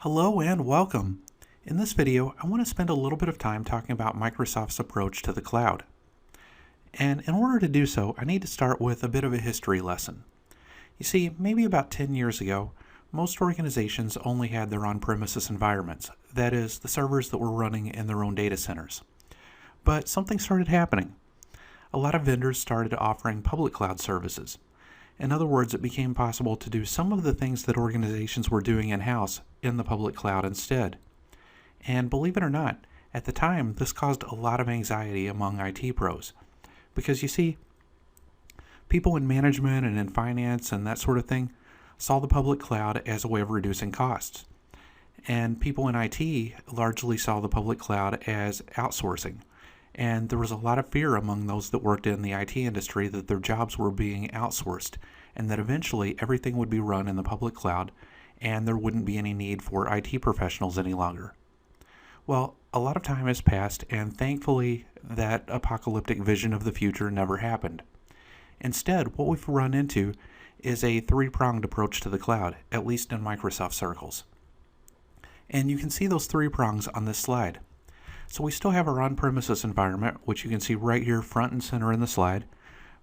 Hello and welcome. In this video, I want to spend a little bit of time talking about Microsoft's approach to the cloud. And in order to do so, I need to start with a bit of a history lesson. You see, maybe about 10 years ago, most organizations only had their on-premises environments, that is, the servers that were running in their own data centers. But something started happening. A lot of vendors started offering public cloud services. In other words, it became possible to do some of the things that organizations were doing in-house in the public cloud instead. And believe it or not, at the time, this caused a lot of anxiety among IT pros. Because you see, people in management and in finance and that sort of thing saw the public cloud as a way of reducing costs. And people in IT largely saw the public cloud as outsourcing. And there was a lot of fear among those that worked in the IT industry that their jobs were being outsourced and that eventually everything would be run in the public cloud and there wouldn't be any need for IT professionals any longer. Well, a lot of time has passed and thankfully that apocalyptic vision of the future never happened. Instead, what we've run into is a three-pronged approach to the cloud, at least in Microsoft circles. And you can see those three prongs on this slide. So we still have our on-premises environment, which you can see right here front and center in the slide,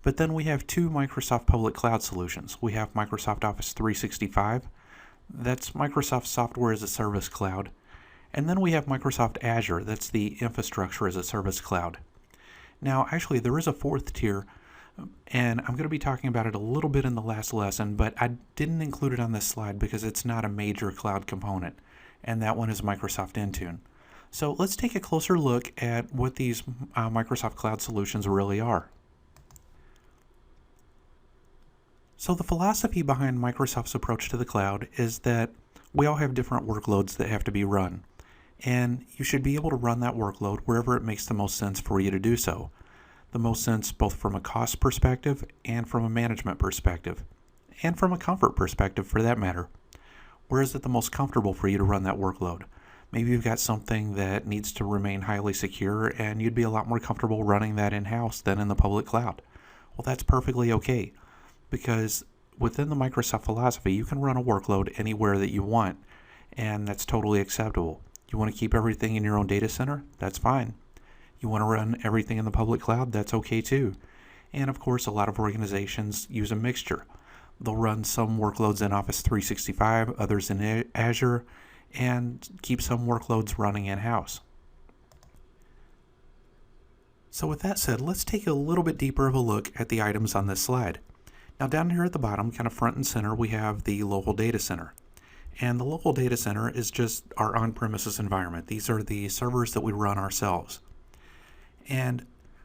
but then we have two Microsoft public cloud solutions. We have Microsoft Office 365, that's Microsoft Software as a Service Cloud, and then we have Microsoft Azure, that's the Infrastructure as a Service Cloud. Now, actually, there is a fourth tier, and I'm going to be talking about it a little bit in the last lesson, but I didn't include it on this slide because it's not a major cloud component, and that one is Microsoft Intune. So let's take a closer look at what these Microsoft Cloud solutions really are. So the philosophy behind Microsoft's approach to the cloud is that we all have different workloads that have to be run. And you should be able to run that workload wherever it makes the most sense for you to do so. The most sense both from a cost perspective and from a management perspective, and from a comfort perspective for that matter. Where is it the most comfortable for you to run that workload? Maybe you've got something that needs to remain highly secure and you'd be a lot more comfortable running that in-house than in the public cloud. Well, that's perfectly okay because within the Microsoft philosophy, you can run a workload anywhere that you want and that's totally acceptable. You want to keep everything in your own data center? That's fine. You want to run everything in the public cloud? That's okay too. And of course, a lot of organizations use a mixture. They'll run some workloads in Office 365, others in Azure, and keep some workloads running in-house. So with that said, let's take a little bit deeper of a look at the items on this slide. Now down here at the bottom, kind of front and center, we have the local data center. And the local data center is just our on-premises environment. These are the servers that we run ourselves. And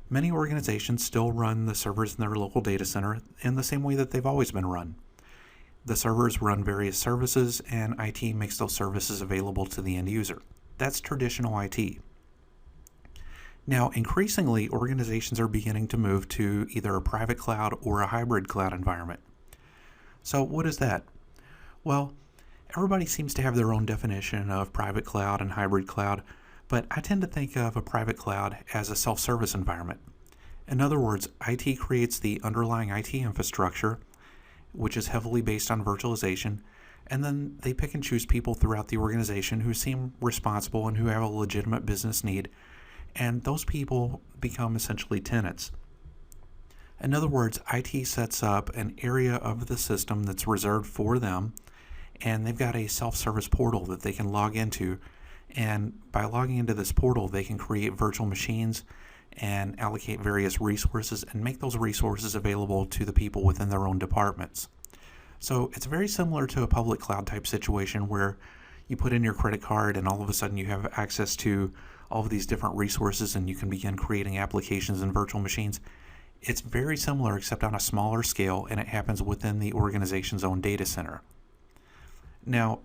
many organizations still run the servers in their local data center in the same way that they've always been run. The servers run various services, and IT makes those services available to the end user. That's traditional IT. Now, increasingly, organizations are beginning to move to either a private cloud or a hybrid cloud environment. So what is that? Well, everybody seems to have their own definition of private cloud and hybrid cloud, but I tend to think of a private cloud as a self-service environment. In other words, IT creates the underlying IT infrastructure, which is heavily based on virtualization, and then they pick and choose people throughout the organization who seem responsible and who have a legitimate business need, and those people become essentially tenants. In other words, IT sets up an area of the system that's reserved for them, and they've got a self-service portal that they can log into, and by logging into this portal, they can create virtual machines and allocate various resources and make those resources available to the people within their own departments. So it's very similar to a public cloud type situation where you put in your credit card and all of a sudden you have access to all of these different resources and you can begin creating applications and virtual machines. It's very similar except on a smaller scale, and it happens within the organization's own data center. Now,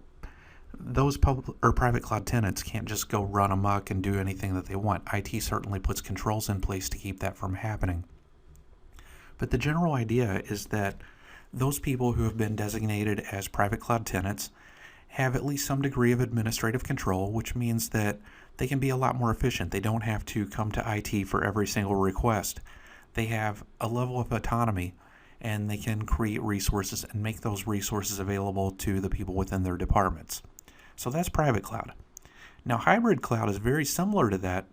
those public or private cloud tenants can't just go run amok and do anything that they want. IT certainly puts controls in place to keep that from happening. But the general idea is that those people who have been designated as private cloud tenants have at least some degree of administrative control, which means that they can be a lot more efficient. They don't have to come to IT for every single request. They have a level of autonomy and they can create resources and make those resources available to the people within their departments. So that's private cloud. Now, hybrid cloud is very similar to that,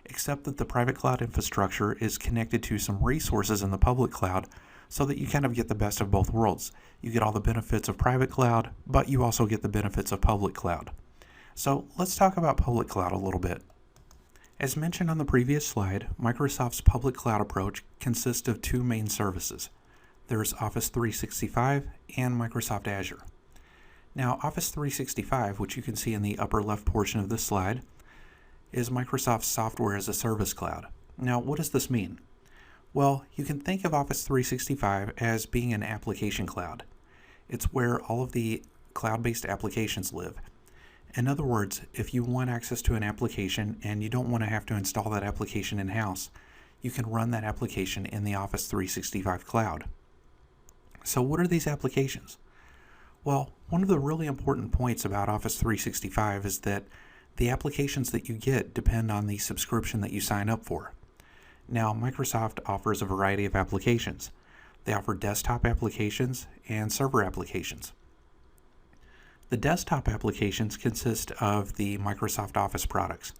except that the private cloud infrastructure is connected to some resources in the public cloud so that you kind of get the best of both worlds. You get all the benefits of private cloud, but you also get the benefits of public cloud. So let's talk about public cloud a little bit. As mentioned on the previous slide, Microsoft's public cloud approach consists of two main services. There's Office 365 and Microsoft Azure. Now, Office 365, which you can see in the upper left portion of this slide, is Microsoft's software as a service cloud. Now, what does this mean? Well, you can think of Office 365 as being an application cloud. It's where all of the cloud-based applications live. In other words, if you want access to an application and you don't want to have to install that application in-house, you can run that application in the Office 365 cloud. So what are these applications? Well, one of the really important points about Office 365 is that the applications that you get depend on the subscription that you sign up for. Now, Microsoft offers a variety of applications. They offer desktop applications and server applications. The desktop applications consist of the Microsoft Office products,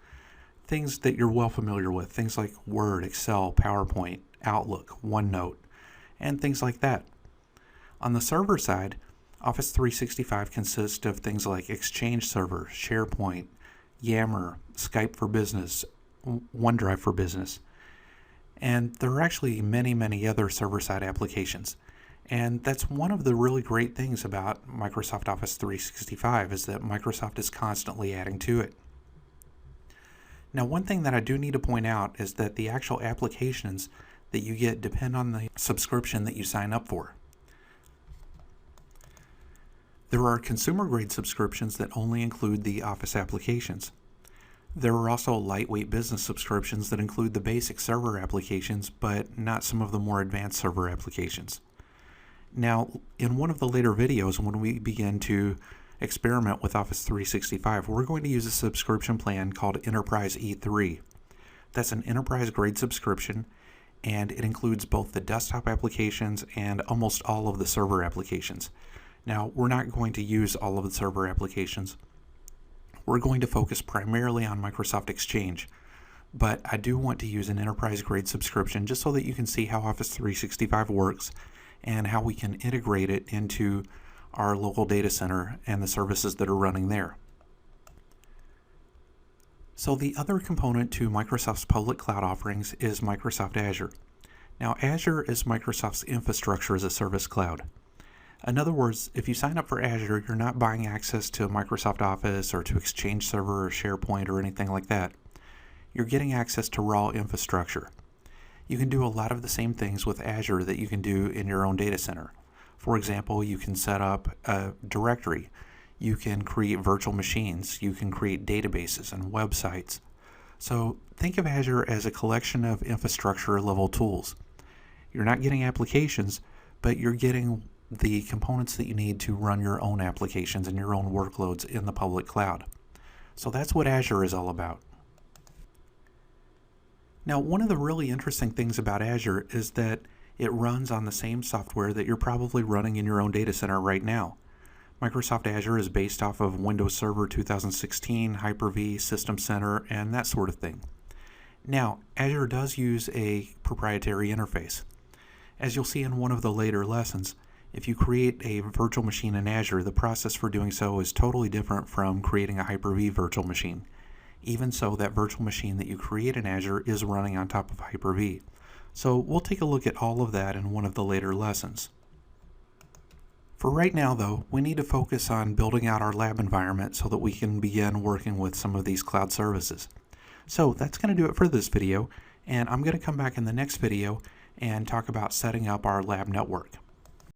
things that you're well familiar with, things like Word, Excel, PowerPoint, Outlook, OneNote, and things like that. On the server side, Office 365 consists of things like Exchange Server, SharePoint, Yammer, Skype for Business, OneDrive for Business. And there are actually many other server-side applications. And that's one of the really great things about Microsoft Office 365 is that Microsoft is constantly adding to it. Now, one thing that I do need to point out is that the actual applications that you get depend on the subscription that you sign up for. There are consumer-grade subscriptions that only include the Office applications. There are also lightweight business subscriptions that include the basic server applications, but not some of the more advanced server applications. Now, in one of the later videos, when we begin to experiment with Office 365, we're going to use a subscription plan called Enterprise E3. That's an enterprise-grade subscription, and it includes both the desktop applications and almost all of the server applications. Now, we're not going to use all of the server applications. We're going to focus primarily on Microsoft Exchange, but I do want to use an enterprise-grade subscription just so that you can see how Office 365 works and how we can integrate it into our local data center and the services that are running there. So the other component to Microsoft's public cloud offerings is Microsoft Azure. Now, Azure is Microsoft's infrastructure as a service cloud. In other words, if you sign up for Azure, you're not buying access to Microsoft Office or to Exchange Server or SharePoint or anything like that. You're getting access to raw infrastructure. You can do a lot of the same things with Azure that you can do in your own data center. For example, you can set up a directory. You can create virtual machines. You can create databases and websites. So think of Azure as a collection of infrastructure level tools. You're not getting applications, but you're getting the components that you need to run your own applications and your own workloads in the public cloud. So that's what Azure is all about. Now, one of the really interesting things about Azure is that it runs on the same software that you're probably running in your own data center right now. Microsoft Azure is based off of Windows Server 2016, Hyper-V, System Center, and that sort of thing. Now, Azure does use a proprietary interface. As you'll see in one of the later lessons, if you create a virtual machine in Azure, the process for doing so is totally different from creating a Hyper-V virtual machine. Even so, that virtual machine that you create in Azure is running on top of Hyper-V. So we'll take a look at all of that in one of the later lessons. For right now, though, we need to focus on building out our lab environment so that we can begin working with some of these cloud services. So that's going to do it for this video, and I'm going to come back in the next video and talk about setting up our lab network.